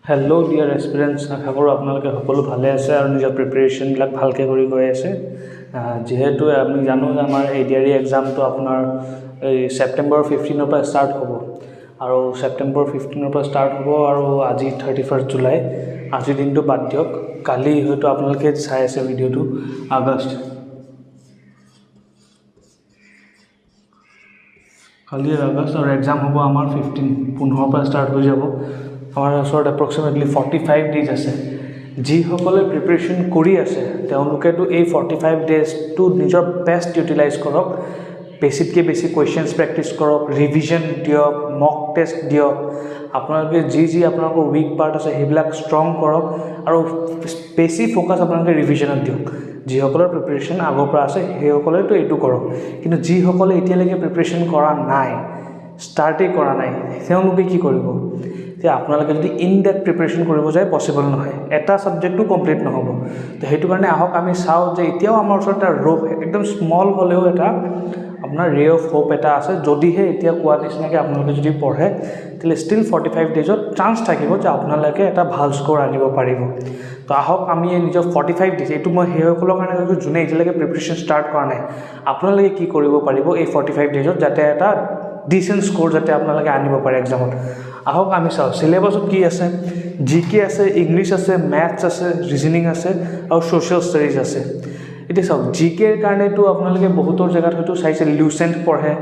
Hello' dear experience আশা কৰোঁ আপোনালোকে সকলো ভালে আছে আৰু নিজৰ প্ৰিপেৰেশ্যনবিলাক ভালকৈ কৰি গৈ আছে যিহেতু আমি জানো যে আমাৰ এডিআৰই এক্সামটো আপোনাৰ এই ছেপ্টেম্বৰ 15ৰ পৰা ষ্টাৰ্ট হ'ব আৰু ছেপ্টেম্বৰ 15ৰ পৰা ষ্টাৰ্ট হ'ব আৰু আজি 31 জুলাই আজিৰ দিনটো বাদ দিয়ক কালি হয়তো আপোনালোকে চাই আছে ভিডিঅ'টো আগষ্ট কালি আগষ্ট আৰু এক্সাম হ'ব আমাৰ 15ৰ পৰা ষ্টাৰ্ট হৈ যাব আমাৰ ওচৰত এপ্ৰক্সিমেটলি 45 ডেজ আছে যিসকলে প্ৰিপেৰেশ্যন কৰি আছে তেওঁলোকেতো এই 45 ডেজটো নিজৰ বেষ্ট ইউটিলাইজ কৰক বেছিতকৈ বেছি কুৱেশ্যনছ প্ৰেক্টিছ কৰক ৰিভিজন দিয়ক মক টেষ্ট দিয়ক আপোনালোকে যি আপোনালোকৰ উইক পাৰ্ট আছে সেইবিলাক ষ্ট্ৰং কৰক আৰু বেছি ফ'কাছ আপোনালোকে ৰিভিজনত দিয়ক যিসকলৰ প্ৰিপেৰেশ্যন আগৰ পৰা আছে সেইসকলেতো এইটো কৰক কিন্তু যিসকলে এতিয়ালৈকে প্ৰিপেৰেশ্যন কৰা নাই ষ্টাৰ্টেই কৰা নাই তেওঁলোকে কি কৰিব যে আপোনালোকে যদি ইন ডেপথ প্ৰিপেৰেশ্যন কৰিব যায় পচিবল নহয় এটা ছাবজেক্টটো কমপ্লিট নহ'ব তো সেইটো কাৰণে আহক আমি চাওঁ যে এতিয়াও আমাৰ ওচৰত এটা একদম স্মল হ'লেও এটা আপোনাৰ ৰে অফ হোপ এটা আছে যদিহে এতিয়া কোৱা নিচিনাকৈ আপোনালোকে যদি পঢ়ে তেতিয়াহ'লে ষ্টিল 45 ডেজত চান্স থাকিব যে আপোনালোকে এটা ভাল স্ক'ৰ আনিব পাৰিব তো আহক আমি নিজৰ 45 ডেজ এইটো মই সেইসকলৰ কাৰণে কৈছোঁ যোনে এতিয়ালৈকে প্ৰিপেৰেশ্যন ষ্টাৰ্ট কৰা নাই আপোনালোকে কি কৰিব পাৰিব এই 45 ডেজত যাতে এটা ডিচেণ্ট স্ক'ৰ যাতে আপোনালোকে আনিব পাৰে এক্সামত আহক আমি চাওঁ চিলেবাছত কি আছে জিকে আছে ইংলিছ আছে মেথছ আছে ৰিজনিং আছে আৰু ছ'চিয়েল ষ্টাডিজ আছে এতিয়া চাওক জিকেৰ কাৰণেতো আপোনালোকে বহুতৰ জেগাত হয়তো চাইছে লুচেণ্ট পঢ়ে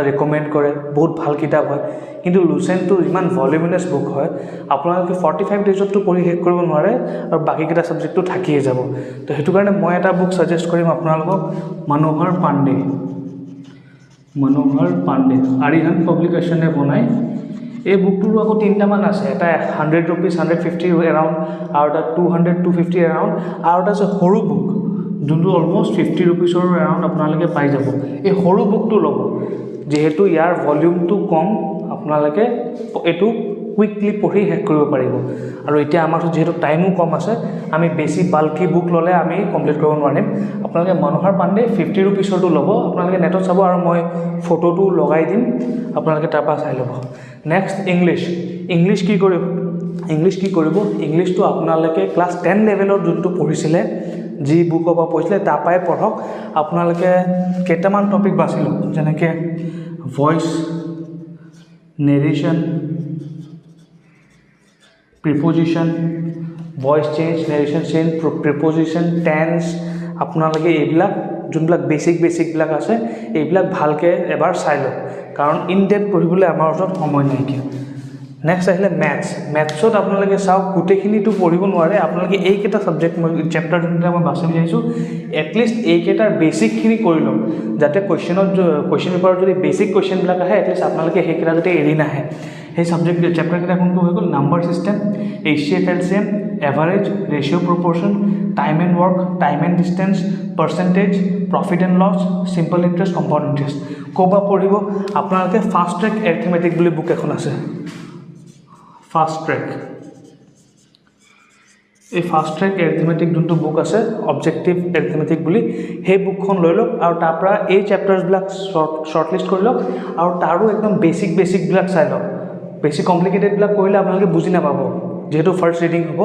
ৰেকমেণ্ড কৰে বহুত ভাল কিতাপ হয় কিন্তু লুচেণ্টটো ইমান ভলিউমিনাছ বুক হয় আপোনালোকে 45 ডেজততো পঢ়ি শেষ কৰিব নোৱাৰে আৰু বাকীকেইটা ছাবজেক্টটো থাকিয়ে যাব তো সেইটো কাৰণে মই এটা বুক ছাজেষ্ট কৰিম আপোনালোকক মনোহৰ পাণ্ডে আৰিহান পাব্লিকেশ্যনে বনায় এই বুকটোৰো আকৌ তিনিটামান আছে এটা 100 rupees 150 এৰাউণ্ড আৰু এটা 200 250 এৰাউণ্ড আৰু এটা আছে সৰু বুক যোনটো অলমষ্ট 50 rupeesৰ এৰাউণ্ড আপোনালোকে পাই যাব এই সৰু বুকটো ল'ব যিহেতু ইয়াৰ ভলিউমটো কম আপোনালোকে এইটো কুইকলি পঢ়ি শেষ কৰিব পাৰিব আৰু এতিয়া আমাৰ যিহেতু টাইমো কম আছে আমি বেছি বাল্কি বুক ল'লে আমি কমপ্লিট কৰিব নোৱাৰিম আপোনালোকে মনোহৰ পাণ্ডে 50 rupeesৰটো ল'ব আপোনালোকে নেটত চাব আৰু মই ফটোটো লগাই দিম আপোনালোকে তাৰপৰা চাই ল'ব নেক্সট ইংলিছ কি কৰিব ইংলিছটো আপোনালোকে ক্লাছ 10 লেভেলৰ যোনটো পঢ়িছিলে যি বুকৰ পৰা পঢ়িছিলে তাৰপৰাই পঢ়ক আপোনালোকে কেইটামান টপিক বাছি লওক যেনেকৈ voice narration preposition voice change narration change preposition tense আপোনালোকে এইবিলাক যোনবিলাক বেছিকবিলাক আছে এইবিলাক ভালকৈ এবাৰ চাই লওক কাৰণ ইন ডেপথ পঢ়িবলৈ আমাৰ ওচৰত সময় নাইকিয়া নেক্সট আহিলে মেথছত আপোনালোকে চাওক গোটেইখিনিতো পঢ়িব নোৱাৰে আপোনালোকে এইকেইটা ছাবজেক্ট মই চেপ্টাৰ যোনকেইটা মই বাছি বিচাৰিছোঁ এটলিষ্ট এইকেইটাৰ বেছিকখিনি কৰি লওক যাতে কুৱেশ্যন পেপাৰত যদি বেছিক কুৱেশ্যনবিলাক আহে এটলিষ্ট আপোনালোকে সেইকেইটা যাতে এৰি নাহে সেই ছাবজেক্ট চেপ্টাৰকেইটা কোনটো হৈ গ'ল number system HCF LCM average ratio' proportion time and work time and distance percentage profit and loss simple interest compound interest ক'ৰ পৰা পঢ়িব আপোনালোকে ফাষ্ট ট্ৰেক এৰিথমেটিক বুলি বুক এখন আছে ফাষ্ট ট্ৰেক এৰিথমেটিক যোনটো বুক আছে অবজেক্টিভ এৰিথমেটিক বুলি সেই বুকখন লৈ লওক আৰু তাৰ পৰা এই চেপ্টাৰ্ছবিলাক শ্বৰ্টলিষ্ট কৰি লওক আৰু তাৰো একদম বেছিকবিলাক চাই লওক বেছি কমপ্লিকেটেডবিলাক কৰিলে আপোনালোকে বুজি নাপাব যিহেতু ফাৰ্ষ্ট ৰিডিং হ'ব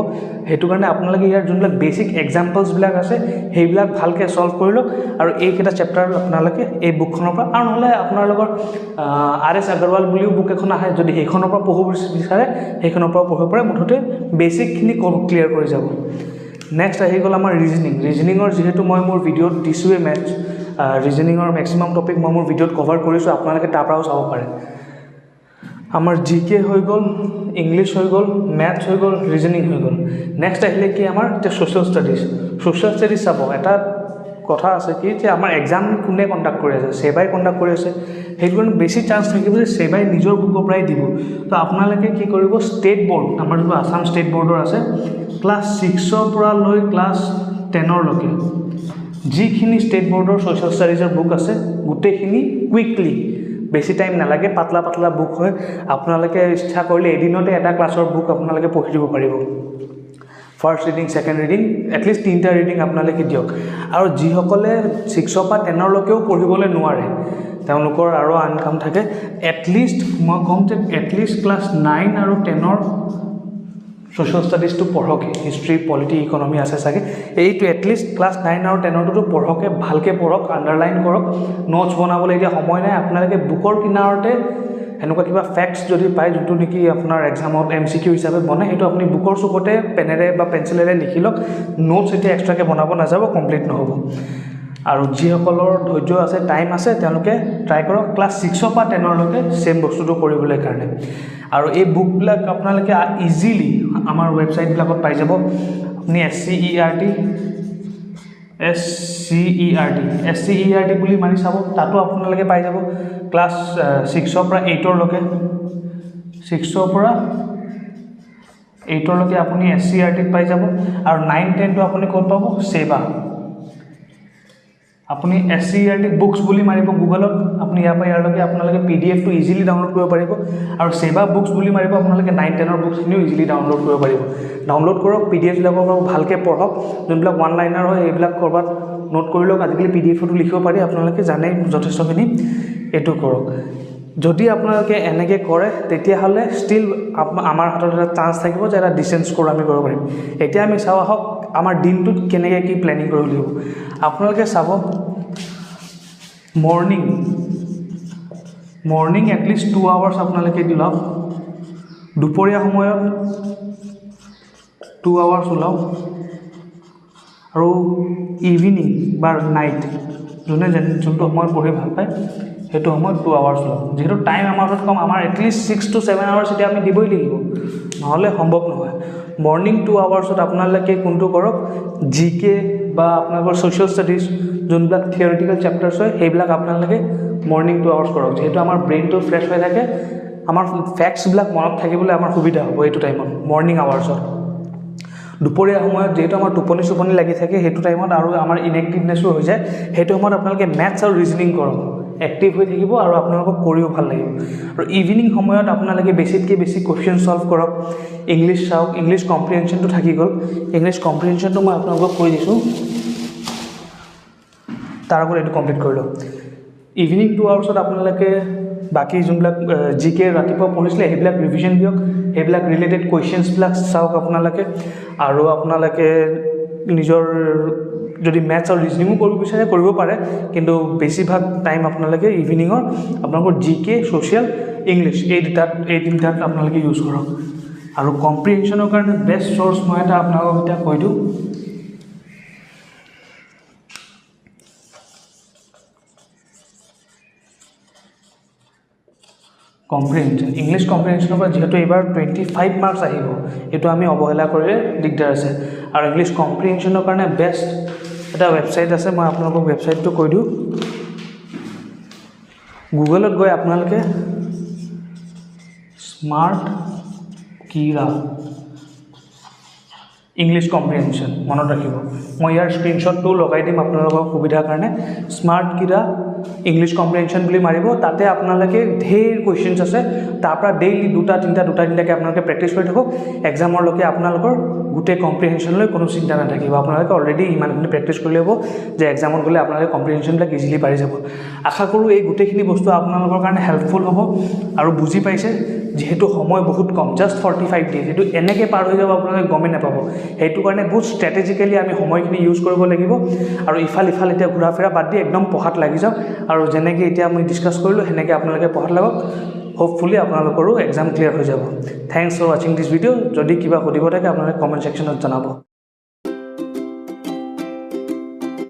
সেইটো কাৰণে আপোনালোকে ইয়াৰ যোনবিলাক বেছিক এক্সাম্পলছবিলাক আছে সেইবিলাক ভালকৈ চল্ভ কৰি লওক আৰু এইকেইটা চেপ্টাৰ আপোনালোকে এই বুকখনৰ পৰা আৰু নহ'লে আপোনালোকৰ RS আগৰৱাল বুলিও বুক এখন আহে যদি সেইখনৰ পৰা পঢ়িব বিচাৰে সেইখনৰ পৰা পঢ়িব পাৰে মুঠতে বেছিকখিনি ক্লিয়াৰ কৰি যাব নেক্সট আহি গ'ল আমাৰ ৰিজনিঙৰ যিহেতু মই মোৰ ভিডিঅ'ত দিছোঁৱে মেথছ ৰিজনিঙৰ মেক্সিমাম টপিক মই মোৰ ভিডিঅ'ত কভাৰ কৰিছোঁ আপোনালোকে তাৰ পৰাও চাব পাৰে আমাৰ জিকে হৈ গ'ল ইংলিছ হৈ গ'ল মেথছ হৈ গ'ল ৰিজনিং হৈ গ'ল নেক্সট আহিলে কি আমাৰ এতিয়া ছ'চিয়েল ষ্টাডিজ চাব এটা কথা আছে কি যে আমাৰ এক্সাম কোনে কণ্ডাক্ট কৰি আছে ছেবাই কণ্ডাক্ট কৰি আছে সেইটো কাৰণে বেছি চান্স থাকিব যে ছেবাই নিজৰ বুকৰ পৰাই দিব তো আপোনালোকে কি কৰিব ষ্টেট বৰ্ড আমাৰ যোনটো আছাম ষ্টেট বৰ্ডৰ আছে ক্লাছ 6ৰ পৰা লৈ ক্লাছ 10লৈকে যিখিনি ষ্টেট বৰ্ডৰ ছ'চিয়েল ষ্টাডিজৰ বুক আছে গোটেইখিনি কুইকলি বেছি টাইম নালাগে পাতলা বুক হয় আপোনালোকে ইচ্ছা কৰিলে এদিনতে এটা ক্লাছৰ বুক আপোনালোকে পঢ়ি দিব পাৰিব first reading second reading at least 3টা ৰিডিং আপোনালোকে দিয়ক আৰু যিসকলে 6ৰ পৰা 10লৈকেও পঢ়িবলৈ নোৱাৰে তেওঁলোকৰ আৰু আন কাম থাকে এটলিষ্ট মই ক'ম যে এটলিষ্ট ক্লাছ 9 আৰু 10ৰ ছ'চিয়েল ষ্টাডিজটো পঢ়কে, হিষ্ট্ৰী পলিটি ইকনমি আছে চাগে, এইটো এটলিষ্ট ক্লাছ 9 আৰু 10ৰটো পঢ়কে, ভালকৈ পঢ়ক, আণ্ডাৰলাইন কৰক। নোটছ বনাবলৈ এতিয়া সময় নাই, আপোনালোকে বুকৰ কিনাৰতে এনেকুৱা কিবা ফেক্টছ যদি পায় যোনটো নেকি আপোনাৰ এক্সামত MCQ হিচাপে বনে, সেইটো আপুনি বুকৰ চুকতে পেনেৰে বা পেঞ্চিলেৰে লিখি লওক। নোটছ এতিয়া এক্সট্ৰাকৈ বনাব নাযাব, কমপ্লিট নহ'ব। আৰু যিসকলৰ ধৈৰ্য আছে, টাইম আছে, তেওঁলোকে ট্ৰাই কৰক ক্লাছ 6ৰ পৰা 10ৰলৈকে ছেম বস্তুটো কৰিবলৈ কাৰণে। আৰু এই বুকবিলাক আপোনালোকে ইজিলি আমাৰ ৱেবছাইটবিলাকত পাই যাব। আপুনি SCERT বুলি মাৰি চাব, তাতো আপোনালোকে পাই যাব। ক্লাছ 6ৰ পৰা 8ৰলৈকে, 6ৰ পৰা 8ৰলৈকে আপুনি SCERT পাই যাব। আৰু 9, 10টো আপুনি ক'ত পাব? ছেবা। আপুনি SCERT বুকছ বুলি মাৰিব গুগলত, আপুনি ইয়াৰ পৰা ইয়াৰলৈকে আপোনালোকে PDFটো ইজিলি ডাউনলোড কৰিব পাৰিব। আৰু ছেবা বুকছ বুলি মাৰিব, আপোনালোকে 9, 10ৰ বুকছখিনিও ইজিলি ডাউনলোড কৰিব পাৰিব। ডাউনলোড কৰক, PDFবিলাকৰ পৰা ভালকৈ পঢ়ক। যোনবিলাক ওৱান লাইনাৰ হয় এইবিলাক ক'ৰবাত নোট কৰি লওক। আজিকালি PDFটো লিখিব পাৰি, আপোনালোকে জানেই যথেষ্টখিনি। এইটো কৰক। যদি আপোনালোকে এনেকৈ কৰে তেতিয়াহ'লে ষ্টিল আমাৰ হাতত এটা চান্স থাকিব যে এটা ডিচেণ্ট স্ক'ৰ আমি কৰিব পাৰিম। এতিয়া আমি চাওঁ আহক আমাৰ দিনটোত কেনেকৈ কি প্লেনিং কৰিব লাগিব। আপোনালোকে চাব, মৰ্ণিং এটলিষ্ট 2 আৱাৰ্ছ আপোনালোকে দি লওক। দুপৰীয়া সময়ত 2 আৱাৰ্ছ ওলাওক। আৰু ইভিনিং বা নাইট যোনটো সময়ত পঢ়ি ভাল পায় সেইটো সময়ত 2 আৱাৰ্ছ লওক। যিহেতু টাইম আমাৰ হাতত কম, আমাৰ এটলিষ্ট 6 to 7 আৱাৰ্ছ এতিয়া আমি দিবই লাগিব, নহ'লে সম্ভৱ নহয়। মৰ্ণিং 2 আৱাৰ্ছত আপোনালোকে কোনটো কৰক, GK বা আপোনালোকৰ ছ'চিয়েল ষ্টাডিজ যোনবিলাক থিয়ৰিটিকেল চেপ্টাৰ্ছ হয় সেইবিলাক আপোনালোকে মৰ্ণিং 2 আৱাৰ্ছ কৰক। যিহেতু আমাৰ ব্ৰেইনটো ফ্ৰেছ হৈ থাকে, আমাৰ ফেক্টছবিলাক মনত থাকিবলৈ আমাৰ সুবিধা হ'ব এইটো টাইমত, মৰ্ণিং আৱাৰ্ছত। দুপৰীয়া সময়ত যিহেতু আমাৰ টোপনি লাগি থাকে সেইটো টাইমত, আৰু আমাৰ ইনএক্টিভনেছো হৈ যায়, সেইটো সময়ত আপোনালোকে মেথছ আৰু ৰিজনিং কৰক। এক্টিভ হৈ থাকিব আৰু আপোনালোকক কৰিও ভাল লাগিব। আৰু ইভিনিং সময়ত আপোনালোকে বেছিতকৈ বেছি কুৱেশ্যন ছল্ভ কৰক। ইংলিছ চাওক, ইংলিছ কম্প্ৰিহেনশ্যনটো থাকি গ'ল। ইংলিছ কম্প্ৰিহেনশ্যনটো মই আপোনালোকক কৈ দিছোঁ, তাৰ আগত এইটো কমপ্লিট কৰি লওক। ইভিনিং 2 আৱাৰ্ছত আপোনালোকে বাকী যোনবিলাক GK ৰাতিপুৱা পঢ়িছিলে সেইবিলাক ৰিভিজন দিয়ক, সেইবিলাক ৰিলেটেড কুৱেশ্যনছবিলাক চাওক আপোনালোকে। আৰু আপোনালোকে নিজৰ যদি মেথছ আৰু ৰিজনিঙো কৰিব বিচাৰে কৰিব পাৰে, কিন্তু বেছিভাগ টাইম আপোনালোকে ইভিনিঙৰ আপোনালোকৰ GK, ছ'চিয়েল, ইংলিছ এই তিনিটাত আপোনালোকে ইউজ কৰক। আৰু কম্প্ৰিহেনশ্যনৰ কাৰণে বেষ্ট চ'ৰ্চ মই এটা আপোনালোকক এতিয়া কৈ দিওঁ। কম্প্ৰিহেনশ্যন, ইংলিছ কম্প্ৰিহেনশ্যনৰ পৰা যিহেতু এইবাৰ 25 মাৰ্কছ আহিব, এইটো আমি অৱহেলা কৰিলে দিগদাৰ আছে। আৰু ইংলিছ কম্প্ৰিহেনশ্যনৰ কাৰণে বেষ্ট এটা ৱেবছাইট আছে, মই আপোনালোকক ৱেবছাইটটো কৈ দিওঁ। গুগলত গৈ আপোনালোকে স্মাৰ্ট কিৰা ইংলিছ কম্প্ৰিহেনশ্যন মনত ৰাখিব। মই ইয়াৰ স্ক্ৰীনশ্বটটো লগাই দিম আপোনালোকৰ সুবিধাৰ কাৰণে। স্মাৰ্ট কিৰা ইংলিছ কম্প্ৰিহেনশ্যন বুলি মাৰিব, তাতে আপোনালোকে ঢেৰ কুৱেশ্যনছ আছে, তাৰ পৰা ডেইলি 2-3টাকৈ আপোনালোকে প্ৰেক্টিছ কৰি থাকক। এক্সামৰলৈকে আপোনালোকৰ গোটেই কম্প্ৰিহেনশ্যনলৈ কোনো চিন্তা নাথাকিব। আপোনালোকে অলৰেডি ইমানখিনি প্ৰেক্টিছ কৰি ল'ব যে এক্সামত গ'লে আপোনালোকে কম্প্ৰিহেনশ্যনবিলাক ইজিলি পাৰি যাব। আশা কৰোঁ এই গোটেইখিনি বস্তু আপোনালোকৰ কাৰণে হেল্পফুল হ'ব। আৰু বুজি পাইছে, যিহেতু সময় বহুত কম, জাষ্ট 45 ডেজ, এইটো এনেকৈ পাৰ হৈ যাব আপোনালোকে গমেই নাপাব। সেইটো কাৰণে বহুত ষ্ট্ৰেটেজিকেলি আমি সময়খিনি ইউজ কৰিব লাগিব। আৰু ইফাল এতিয়া ঘূৰা ফুৰা বাদ দি একদম পঢ়াত লাগি যাওক। আৰু যেনেকৈ এতিয়া আমি ডিছকাছ কৰিলোঁ সেনেকৈ আপোনালোকে পঢ়াত লাগক। হোপফুলি আপোনালোকৰো এক্সাম ক্লিয়াৰ হৈ যাব। থেংকছ ফৰ ৱাচিং দিছ ভিডিঅ'। যদি কিবা সুধিব থাকে আপোনালোকে কমেণ্ট ছেকশ্যনত জনাব।